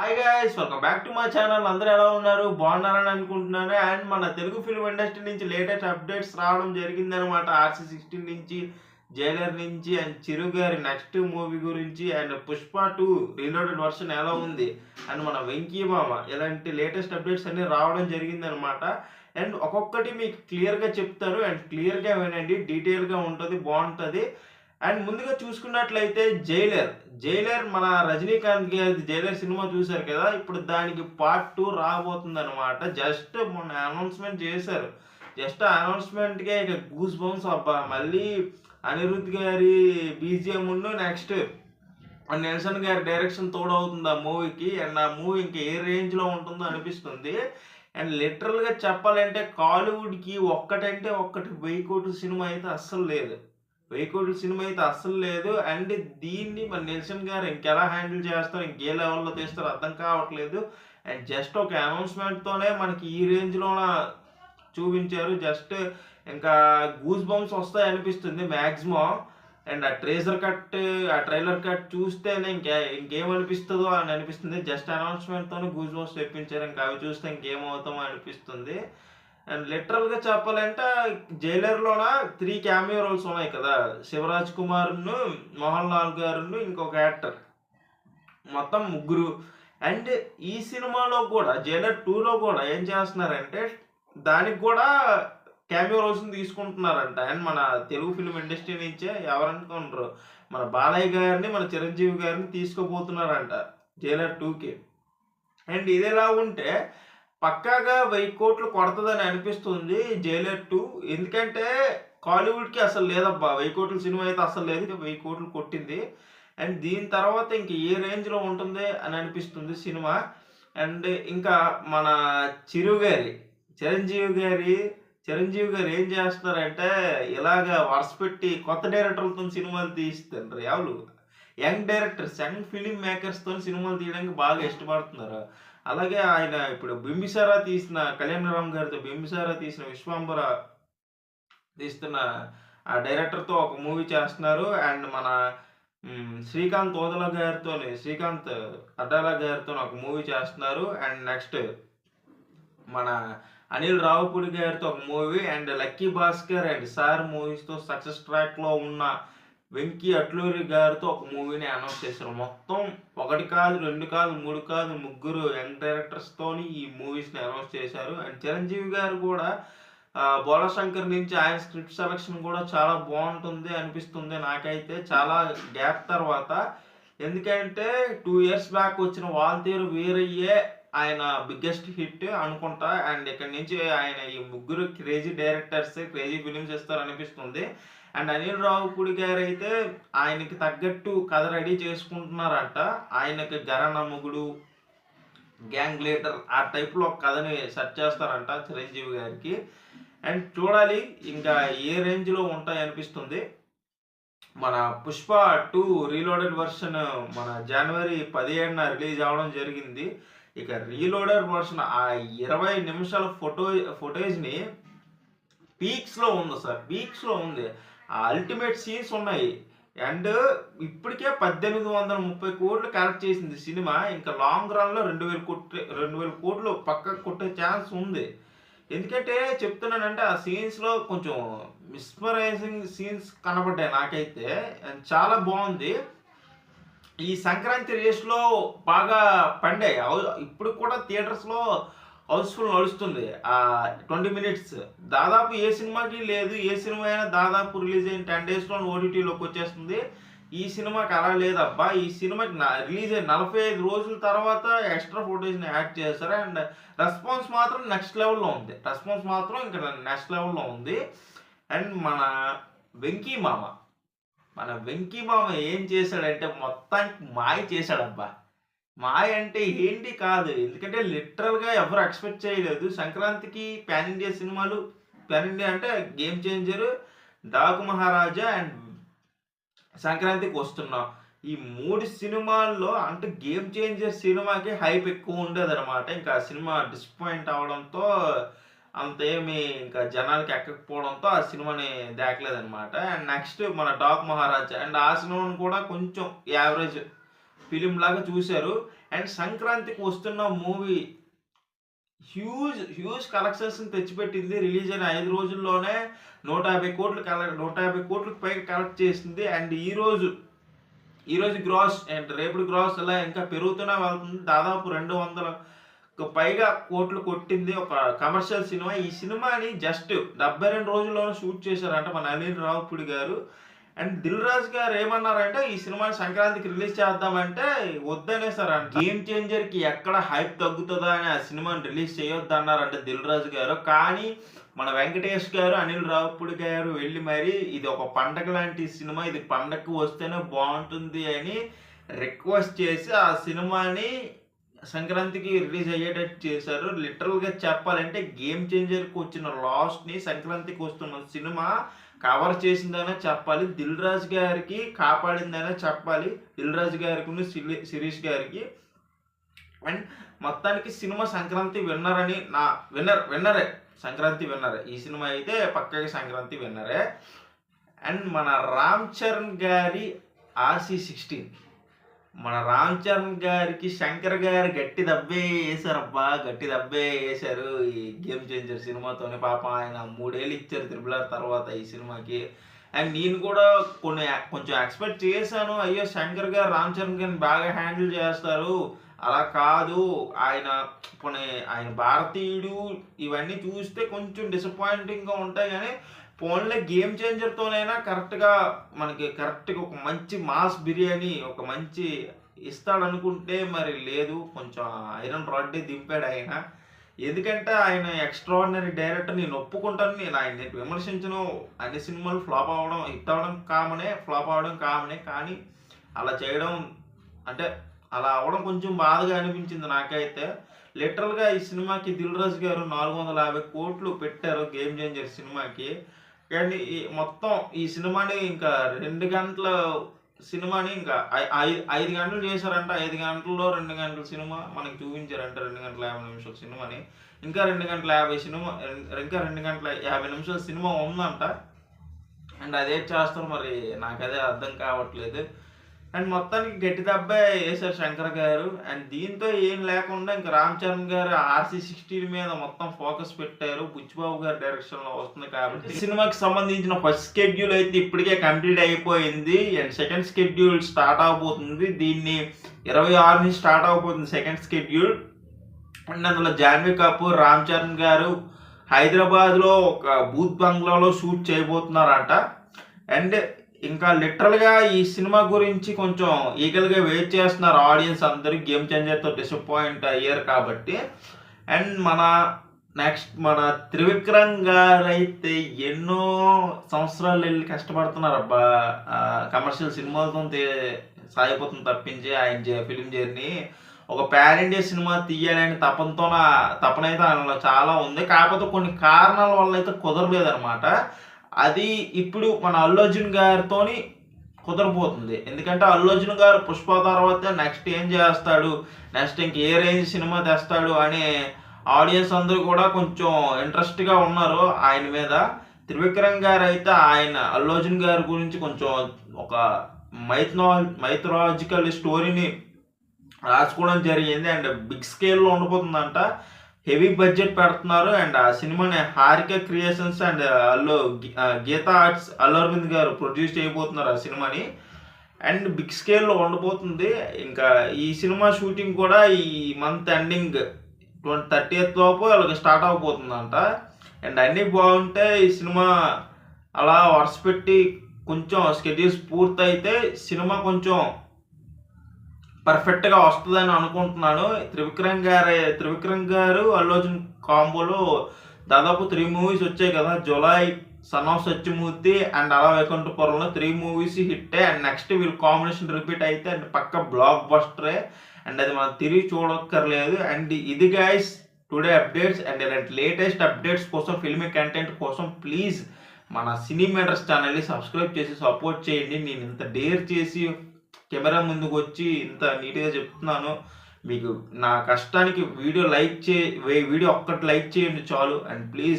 Hi guys, welcome back to my channel. అందరూ ఎలా ఉన్నారు? బాగున్నారని అనుకుంటున్నాను. అండ్ మన తెలుగు ఫిల్మ్ ఇండస్ట్రీ నుంచి లేటెస్ట్ అప్డేట్స్ రావడం జరిగిందనమాట. RC16 నుంచి, జైలర్ నుంచి, అండ్ చిరు గారి నెక్స్ట్ మూవీ గురించి, అండ్ పుష్ప 2 రీలోడెడ్ వర్షన్ ఎలా ఉంది, అండ్ మన వెంకీ మామ ఇలాంటి లేటెస్ట్ అప్డేట్స్ అన్ని రావడం జరిగిందనమాట. అండ్ ఒక్కొక్కటి మీకు క్లియర్గా చెప్తారు. అండ్ క్లియర్గా వినండి, డీటెయిల్గా ఉంటుంది, బాగుంటుంది. అండ్ ముందుగా చూసుకున్నట్లయితే జైలర్ మన రజనీకాంత్ గారి జైలర్ సినిమా చూశారు కదా, ఇప్పుడు దానికి పార్ట్ 2 రాబోతుంది అనమాట. జస్ట్ మొన్న అనౌన్స్మెంట్ చేశారు. జస్ట్ అనౌన్స్మెంట్కే ఇక గూస్ బంప్స్ అబ్బా. మళ్ళీ అనిరుద్ధ్ గారి బీజిఎం నెక్స్ట్ నెల్సన్ గారి డైరెక్షన్ తోడవుతుంది ఆ మూవీకి. అండ్ ఆ మూవీ ఇంకా ఏ రేంజ్లో ఉంటుందో అనిపిస్తుంది. అండ్ లిటరల్గా చెప్పాలంటే కాలీవుడ్కి ఒక్కటంటే ఒక్కటి 1000 కోట్ల సినిమా అయితే అస్సలు లేదు. 1000 కోట్ల సినిమా అయితే అస్సలు లేదు. అండ్ దీన్ని మన నెల్సన్ గారు ఇంకెలా హ్యాండిల్ చేస్తారు, ఇంకే లెవెల్లో తీస్తారో అర్థం కావట్లేదు. అండ్ జస్ట్ ఒక అనౌన్స్మెంట్తోనే మనకి ఈ రేంజ్లోన చూపించారు. జస్ట్ ఇంకా గూస్ బంప్స్ వస్తాయి అనిపిస్తుంది మ్యాక్సిమం. అండ్ ఆ ట్రైలర్ కట్ చూస్తేనే ఇంకేమనిపిస్తుందో అని అనిపిస్తుంది. జస్ట్ అనౌన్స్మెంట్తోనే గూస్ బంప్స్ తెప్పించారు. ఇంకా అవి చూస్తే ఇంకేమవుతామో అనిపిస్తుంది. అండ్ లిటరల్గా చెప్పాలంటే జైలర్లోన 3 క్యామియో రోల్స్ ఉన్నాయి కదా, శివరాజ్ కుమార్ను, మోహన్ లాల్ గారును, ఇంకొక యాక్టర్, మొత్తం ముగ్గురు. అండ్ ఈ సినిమాలో కూడా జైలర్ 2లో కూడా ఏం చేస్తున్నారంటే దానికి కూడా క్యామియో రోల్స్ని తీసుకుంటున్నారంట. అండ్ మన తెలుగు ఫిల్మ్ ఇండస్ట్రీ నుంచే ఎవరనుకుంటారు, మన బాలయ్య గారిని, మన చిరంజీవి గారిని తీసుకోబోతున్నారంట జైలర్ 2కి. అండ్ ఇదిలా ఉంటే పక్కాగా 1000 కోట్లు కొడతదని అనిపిస్తుంది జైలర్ 2. ఎందుకంటే కాలీవుడ్కి అసలు లేదబ్బా 1000 కోట్ల సినిమా అయితే అసలు లేదు. 1000 కోట్లు కొట్టింది. అండ్ దీని తర్వాత ఇంక ఏ రేంజ్లో ఉంటుంది అని అనిపిస్తుంది సినిమా. అండ్ ఇంకా మన చిరంజీవి గారు ఏం చేస్తున్నారంటే ఇలాగ వరుస పెట్టి కొత్త డైరెక్టర్లతో సినిమాలు తీస్తున్నారు. ఎవరు యంగ్ డైరెక్టర్స్, యంగ్ ఫిలిం మేకర్స్తో సినిమాలు తీయడానికి బాగా ఇష్టపడుతున్నారు. అలాగే ఆయన ఇప్పుడు కళ్యాణరామ్ గారితో బింబిసారా తీసిన విశ్వంబర తీస్తున్న ఆ డైరెక్టర్తో ఒక మూవీ చేస్తున్నారు. అండ్ మన శ్రీకాంత్ అడ్డాల గారితో ఒక మూవీ చేస్తున్నారు. అండ్ నెక్స్ట్ మన అనిల్ రావుపూడి గారితో ఒక movie, and Lucky Bhaskar and sir మూవీస్తో సక్సెస్ ట్రాక్లో ఉన్న వెంకీ అట్లూరి గారితో ఒక మూవీని అనౌన్స్ చేశారు. మొత్తం 1 కాదు, 2 కాదు, 3 కాదు, ముగ్గురు యంగ్ డైరెక్టర్స్తోని ఈ మూవీస్ని అనౌన్స్ చేశారు. అండ్ చిరంజీవి గారు కూడా బోళశంకర్ నుంచి ఆయన స్క్రిప్ట్ సెలక్షన్ కూడా చాలా బాగుంటుంది అనిపిస్తుంది నాకైతే, చాలా గ్యాప్ తర్వాత. ఎందుకంటే 2 ఇయర్స్ బ్యాక్ వచ్చిన వాల్తేరు వీరయ్యే ఆయన బిగ్గెస్ట్ హిట్ అనుకుంటా. అండ్ ఇక్కడ నుంచి ఆయన ఈ ముగ్గురు క్రేజీ డైరెక్టర్స్ క్రేజీ ఫిలిమ్స్ ఇస్తారు అనిపిస్తుంది. అండ్ అనిల్ రావుపూడి గారు అయితే ఆయనకి తగ్గట్టు కథ రెడీ చేసుకుంటున్నారంట. ఆయనకి గరనమ్ముగుడు, గ్యాంగ్ లీడర్ ఆ టైప్లో ఒక కథని సెట్ చేస్తారంట చిరంజీవి గారికి. అండ్ చూడాలి ఇంకా ఏ రేంజ్లో ఉంటాయి అనిపిస్తుంది. మన పుష్ప 2 రీలోడెడ్ వర్షన్ మన జనవరి 17న రిలీజ్ అవ్వడం జరిగింది. ఇక రీలోడెడ్ వర్షన్ ఆ 20 నిమిషాల ఫుటేజ్ని పీక్స్లో ఉంది. ఆ అల్టిమేట్ సీన్స్ ఉన్నాయి. అండ్ ఇప్పటికే 1830 కోట్లు కలెక్ట్ చేసింది సినిమా. ఇంకా లాంగ్ రన్లో 2000 కోట్లు పక్కకు కొట్టే ఛాన్స్ ఉంది. ఎందుకంటే చెప్తున్నానంటే ఆ సీన్స్లో కొంచెం మిస్మరైజింగ్ సీన్స్ కనబడ్డాయి నాకైతే. అండ్ చాలా బాగుంది. ఈ సంక్రాంతి రేస్లో బాగా పండాయి. ఇప్పుడు కూడా థియేటర్స్లో హౌస్ఫుల్ నడుస్తుంది. 20 మినిట్స్ దాదాపు ఏ సినిమాకి లేదు. ఏ సినిమా అయినా దాదాపు రిలీజ్ అయిన 10 డేస్లో ఓటీటీలోకి వచ్చేస్తుంది. ఈ సినిమాకి అలా లేదబ్బా. ఈ సినిమాకి రిలీజ్ అయిన 45 రోజుల తర్వాత ఎక్స్ట్రా ఫుటేజ్ని యాడ్ చేశారు. అండ్ రెస్పాన్స్ మాత్రం నెక్స్ట్ లెవెల్లో ఉంది. అండ్ మన వెంకీ మామ ఏం చేశాడంటే మొత్తానికి మాయ చేశాడబ్బా. మాయ అంటే ఏంటి కాదు, ఎందుకంటే లిటరల్గా ఎవరు ఎక్స్పెక్ట్ చేయలేదు. సంక్రాంతికి పాన్ ఇండియా అంటే game changer, Daaku Maharaja and సంక్రాంతికి వస్తున్నాం. ఈ 3 సినిమాల్లో అంటే గేమ్ చేంజర్ సినిమాకి హైప్ ఎక్కువ ఉండేది అనమాట. ఇంకా ఆ సినిమా డిసప్పాయింట్ అవడంతో అంతేమి ఇంకా జనాలకి ఎక్కకపోవడంతో ఆ సినిమాని దేకలేదనమాట. అండ్ నెక్స్ట్ మన డాక్ మహారాజా, అండ్ ఆ సినిమాను కూడా కొంచెం యావరేజ్ ఫిలిం లాగా చూశారు. అండ్ సంక్రాంతికి వస్తున్న మూవీ హ్యూజ్ కలెక్షన్స్ తెచ్చిపెట్టింది. రిలీజ్ అయిన 5 రోజుల్లోనే 150 కోట్లకు పైగా కలెక్ట్ చేసింది. అండ్ ఈరోజు గ్రాస్ అండ్ రేపటి గ్రాస్ ఇలా ఇంకా పెరుగుతూనే వెళ్తుంది. దాదాపు 200కు పైగా కోట్లు కొట్టింది ఒక కమర్షియల్ సినిమా. ఈ సినిమాని జస్ట్ 72 రోజుల్లోనే షూట్ చేశారంట మన అనిల్ రావిపూడి గారు. అండ్ దిల్ రాజు గారు ఏమన్నారంటే ఈ సినిమాని సంక్రాంతికి రిలీజ్ చేద్దామంటే వద్దనేసారంట. గేమ్ చేంజర్కి ఎక్కడ హైప్ తగ్గుతుందా అని ఆ సినిమాని రిలీజ్ చేయొద్దు అన్నారంటే దిల్ రాజు గారు. కానీ మన వెంకటేష్ గారు అనిల్ రావిపూడి గారు వెళ్ళి మరి ఇది ఒక పండగ లాంటి సినిమా, ఇది పండగకు వస్తేనే బాగుంటుంది అని రిక్వెస్ట్ చేసి ఆ సినిమాని సంక్రాంతికి రిలీజ్ అయ్యేటట్టు చేశారు. లిటరల్గా చెప్పాలంటే గేమ్ చేంజర్కి వచ్చిన లాస్ట్ని సంక్రాంతికి వస్తున్న సినిమా కవర్ చేసిందనే చెప్పాలి. దిల్ రాజు గారికి కాపాడిందనే చెప్పాలి, దిల్ రాజు గారికి శిరీష్ గారికి. అండ్ మొత్తానికి సినిమా సంక్రాంతి విన్నరని విన్నరే సంక్రాంతి విన్నరే. ఈ సినిమా అయితే పక్కగా సంక్రాంతి విన్నరే. అండ్ మన రామ్ చరణ్ గారి RC16, మన రామ్ చరణ్ గారికి శంకర్ గారు గట్టి దబ్బే వేశారు ఈ గేమ్ చేంజర్ సినిమాతోనే. పాపం ఆయన 3 ఏళ్ళు ఇచ్చారు RRR తర్వాత ఈ సినిమాకి. అండ్ నేను కూడా కొంచెం ఎక్స్పెక్ట్ చేశాను, అయ్యో శంకర్ గారు రామ్ చరణ్ గారిని బాగా హ్యాండిల్ చేస్తారు, అలా కాదు ఆయన భారతీయుడు, ఇవన్నీ చూస్తే కొంచెం డిసప్పాయింటింగ్గా ఉంటాయి. కానీ ఫోన్లో గేమ్ చేంజర్తోనైనా కరెక్ట్గా ఒక మంచి మాస్ బిర్యానీ ఒక మంచి ఇస్తాడనుకుంటే మరి లేదు, కొంచెం ఐరన్ రాడ్డే దింపాడు ఆయన. ఎందుకంటే ఆయన ఎక్స్ట్రాడినరీ డైరెక్టర్, నేను ఒప్పుకుంటాను, నేను ఆయన విమర్శించను. అన్ని సినిమాలు ఫ్లాప్ అవ్వడం, హిట్ అవ్వడం కామనే, ఫ్లాప్ అవ్వడం కామనే. కానీ అలా చేయడం అంటే అలా అవ్వడం కొంచెం బాధగా అనిపించింది నాకైతే. లిటరల్గా ఈ సినిమాకి దిల్ రాజు గారు 450 కోట్లు పెట్టారు గేమ్ చేంజర్ సినిమాకి. కానీ మొత్తం ఈ సినిమాని ఇంకా 2 గంటల సినిమాని ఇంకా 5 గంటలు చేశారంట. 5 గంటల్లో 2 గంటల సినిమా మనకి చూపించారంట. 2 గంటల 50 నిమిషాల సినిమాని ఇంకా 2 గంటల 50 నిమిషాల సినిమా ఉందంట. అండ్ అదే చేస్తారు మరి, నాకు అదే అర్థం కావట్లేదు. అండ్ మొత్తానికి గట్టి దెబ్బే వేశారు శంకర్ గారు. అండ్ దీంతో ఏం లేకుండా ఇంకా రామ్ చరణ్ గారు RC16 మీద మొత్తం ఫోకస్ పెట్టారు. బుచ్చిబాబు గారి డైరెక్షన్లో వస్తుంది కాబట్టి సినిమాకి సంబంధించిన ఫస్ట్ షెడ్యూల్ అయితే ఇప్పటికే కంప్లీట్ అయిపోయింది. అండ్ సెకండ్ షెడ్యూల్ స్టార్ట్ అవబోతుంది. దీన్ని 26 నుంచి స్టార్ట్ అవబోతుంది సెకండ్ షెడ్యూల్. అండ్ అందులో జాన్వీ కపూర్, రామ్ చరణ్ గారు హైదరాబాద్లో ఒక బూత్ బంగ్లాలో షూట్ చేయబోతున్నారంట. అండ్ ఇంకా లిటరల్గా ఈ సినిమా గురించి కొంచెం ఈగల్గా వెయిట్ చేస్తున్నారు ఆడియన్స్ అందరూ. గేమ్ చేంజర్తో డిసప్పాయింట్ అయ్యారు కాబట్టి. అండ్ మన త్రివిక్రమ్ గారు అయితే ఎన్నో సంవత్సరాలు వెళ్ళి కష్టపడుతున్నారు అబ్బా, కమర్షియల్ సినిమాలతో సాగిపోతుంది తప్పించి ఆయన ఫిలిం జర్నీ ఒక పాన్ ఇండియా సినిమా తీయాలని తపనైతే ఆయనలో చాలా ఉంది. కాకపోతే కొన్ని కారణాల వల్ల అయితే కుదరలేదనమాట. అది ఇప్పుడు మన అల్లు అర్జున్ గారితో కుదరబోతుంది. ఎందుకంటే అల్లు అర్జున్ గారు పుష్ప తర్వాత నెక్స్ట్ ఏం చేస్తాడు, నెక్స్ట్ ఇంక ఏ రేంజ్ సినిమా తెస్తాడు అనే ఆడియన్స్ అందరూ కూడా కొంచెం ఇంట్రెస్ట్గా ఉన్నారు ఆయన మీద. త్రివిక్రమ్ గారు అయితే అల్లు అర్జున్ గారి గురించి కొంచెం ఒక మైథలాజికల్ స్టోరీని రాసుకోవడం జరిగింది. అండ్ బిగ్ స్కేల్లో ఉండబోతుందంట, హెవీ బడ్జెట్ పెడుతున్నారు. అండ్ ఆ సినిమాని Haarika Creations and Geetha Arts Allu Aravind గారు ప్రొడ్యూస్ చేయబోతున్నారు ఆ సినిమాని. అండ్ బిగ్ స్కేల్లో ఉండబోతుంది. ఇంకా ఈ సినిమా షూటింగ్ కూడా ఈ మంత్ ఎండింగ్ 30th లోపు వాళ్ళకి స్టార్ట్ అవబోతుందంట. అండ్ అన్నీ బాగుంటే ఈ సినిమా అలా వరుస పెట్టి కొంచెం షెడ్యూల్స్ పూర్తయితే సినిమా కొంచెం పర్ఫెక్ట్గా వస్తుందని అనుకుంటున్నాను. త్రివిక్రమ్ గారు అల్లు అర్జున్ కాంబోలో దాదాపు 3 మూవీస్ వచ్చాయి కదా, July, son of Satyamurthy and అలా వైకుంఠపురంలో 3 మూవీస్ హిట్టే. అండ్ నెక్స్ట్ వీళ్ళు కాంబినేషన్ రిపీట్ అయితే అండ్ పక్క బ్లాక్ బస్టరే. అండ్ అది మనం తిరిగి చూడక్కర్లేదు. అండ్ ఇది గైస్ టుడే అప్డేట్స్. అండ్ ఇలాంటి లేటెస్ట్ అప్డేట్స్ కోసం, ఫిల్మీ కంటెంట్ కోసం ప్లీజ్ మన సినీ మ్యాటర్స్ ఛానల్ని సబ్స్క్రైబ్ చేసి సపోర్ట్ చేయండి. నేను ఇంత డేర్ చేసి కెమెరా ముందుకు వచ్చి ఇంత నీట్గా చెప్తున్నాను. మీకు నా కష్టానికి వీడియో ఒక్కటి లైక్ చేయండి చాలు. And please